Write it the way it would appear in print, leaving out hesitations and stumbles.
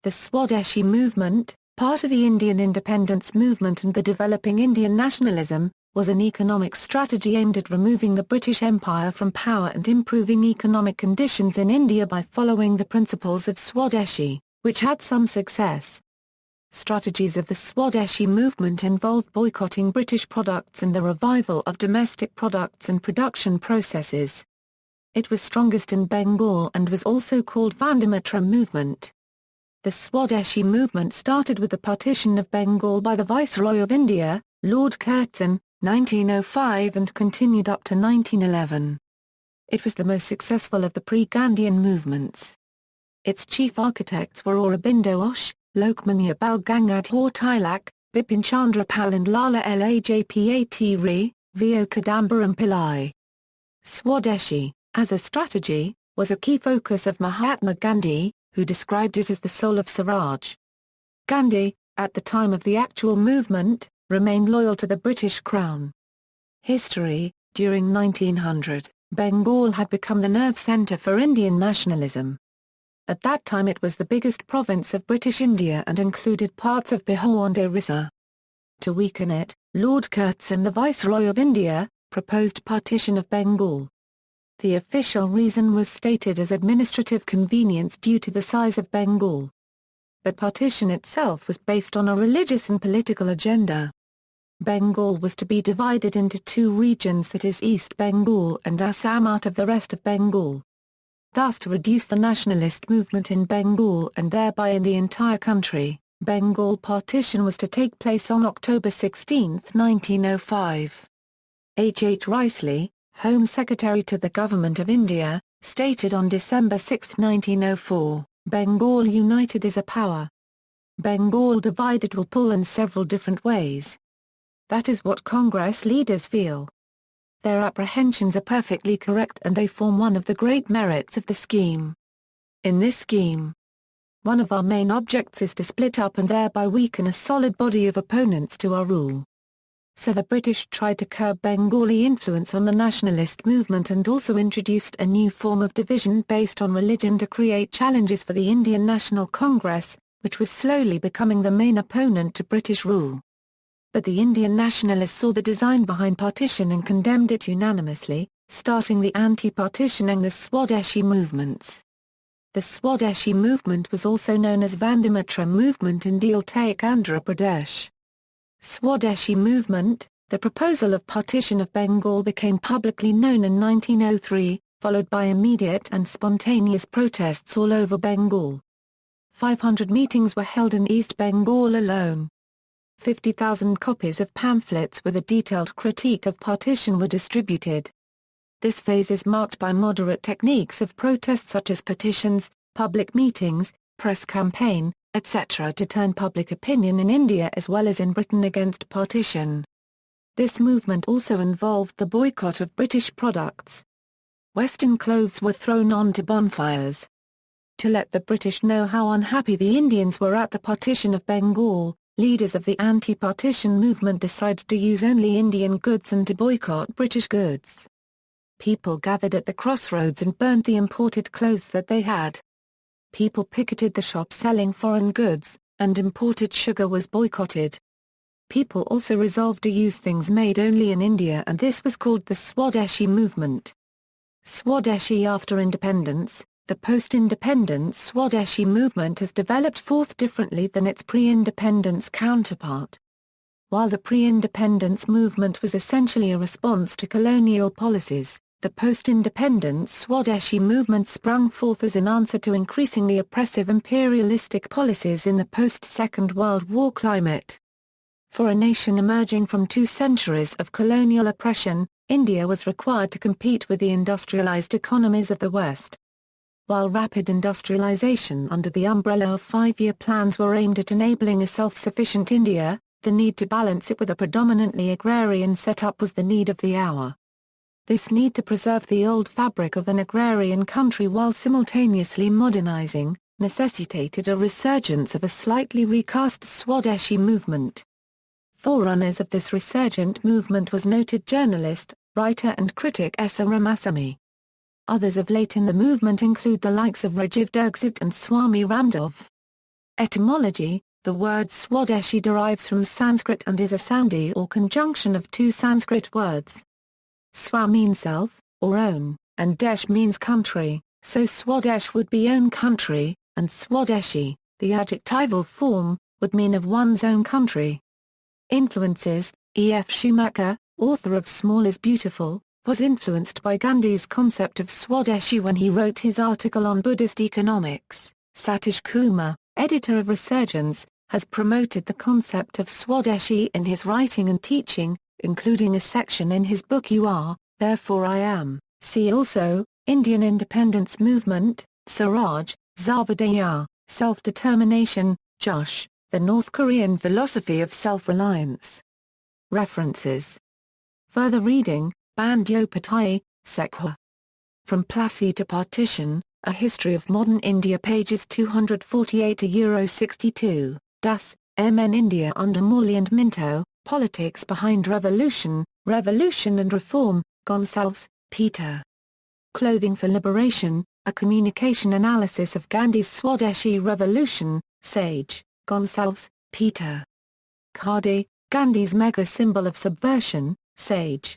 The Swadeshi Movement, part of the Indian independence movement and the developing Indian nationalism, was an economic strategy aimed at removing the British Empire from power and improving economic conditions in India by following the principles of Swadeshi, which had some success. Strategies of the Swadeshi movement involved boycotting British products and the revival of domestic products and production processes. It was strongest in Bengal and was also called Vandemataram movement. The Swadeshi movement started with the Partition of Bengal by the Viceroy of India, Lord Curzon, 1905 and continued up to 1911. It was the most successful of the pre-Gandhian movements. Its chief architects were Aurobindo Ghosh, Lokmanya Bal Gangadhar Tilak, Bipin Chandra and Lala Lajpat Vo Chidambaram Pillai. Swadeshi, as a strategy, was a key focus of Mahatma Gandhi, who described it as the soul of Swaraj. Gandhi, at the time of the actual movement, remained loyal to the British Crown. History: during 1900, Bengal had become the nerve centre for Indian nationalism. At that time it was the biggest province of British India and included parts of Bihar and Orissa. To weaken it, Lord Curzon, the Viceroy of India, proposed Partition of Bengal. The official reason was stated as administrative convenience due to the size of Bengal. But partition itself was based on a religious and political agenda. Bengal was to be divided into two regions, that is East Bengal and Assam, out of the rest of Bengal. Thus, to reduce the nationalist movement in Bengal and thereby in the entire country, Bengal partition was to take place on October 16, 1905. H. Risley, Home Secretary to the Government of India, stated on December 6, 1904, "Bengal united is a power. Bengal divided will pull in several different ways. That is what Congress leaders feel. Their apprehensions are perfectly correct and they form one of the great merits of the scheme. In this scheme, one of our main objects is to split up and thereby weaken a solid body of opponents to our rule." So the British tried to curb Bengali influence on the nationalist movement and also introduced a new form of division based on religion to create challenges for the Indian National Congress, which was slowly becoming the main opponent to British rule. But the Indian nationalists saw the design behind partition and condemned it unanimously, starting the anti-partition and the Swadeshi movements. The Swadeshi movement was also known as Vandemataram movement in Deltaic Andhra Pradesh. Swadeshi movement, the proposal of partition of Bengal became publicly known in 1903, followed by immediate and spontaneous protests all over Bengal. 500 meetings were held in East Bengal alone. 50,000 copies of pamphlets with a detailed critique of partition were distributed. This phase is marked by moderate techniques of protest such as petitions, public meetings, press campaign, etc. to turn public opinion in India as well as in Britain against partition. This movement also involved the boycott of British products. Western clothes were thrown onto bonfires. To let the British know how unhappy the Indians were at the partition of Bengal, leaders of the anti-partition movement decided to use only Indian goods and to boycott British goods. People gathered at the crossroads and burnt the imported clothes that they had. People picketed the shops selling foreign goods, and imported sugar was boycotted. People also resolved to use things made only in India, and this was called the Swadeshi movement. Swadeshi after independence. The post-independence Swadeshi movement has developed forth differently than its pre-independence counterpart. While the pre-independence movement was essentially a response to colonial policies, the post-independence Swadeshi movement sprung forth as an answer to increasingly oppressive imperialistic policies in the post-Second World War climate. For a nation emerging from 2 centuries of colonial oppression, India was required to compete with the industrialized economies of the West. While rapid industrialization under the umbrella of 5-year plans were aimed at enabling a self-sufficient India, the need to balance it with a predominantly agrarian setup was the need of the hour. This need to preserve the old fabric of an agrarian country while simultaneously modernizing, necessitated a resurgence of a slightly recast Swadeshi movement. Forerunners of this resurgent movement was noted journalist, writer and critic S. R. Ramasamy. Others of late in the movement include the likes of Rajiv Dixit and Swami Ramdev. Etymology: the word Swadeshi derives from Sanskrit and is a sandhi or conjunction of two Sanskrit words. Swa means self, or own, and desh means country, so Swadesh would be own country, and Swadeshi, the adjectival form, would mean of one's own country. Influences: E. F. Schumacher, author of Small is Beautiful, was influenced by Gandhi's concept of Swadeshi when he wrote his article on Buddhist economics. Satish Kumar, editor of Resurgence, has promoted the concept of Swadeshi in his writing and teaching, including a section in his book You Are, Therefore I Am. See also, Indian Independence Movement, Swaraj, svadēśī, Self-Determination, Josh, The North Korean Philosophy of Self-Reliance. References. Further reading, Bandyopatai, Sekhwa. From Plassey to Partition, A History of Modern India, pages 248-62, Das, M.N. India under Morley and Minto, Politics Behind Revolution, Revolution and Reform, Gonsalves, Peter. Clothing for Liberation, A Communication Analysis of Gandhi's Swadeshi Revolution, Sage, Gonsalves, Peter. Khadi, Gandhi's Mega Symbol of Subversion, Sage.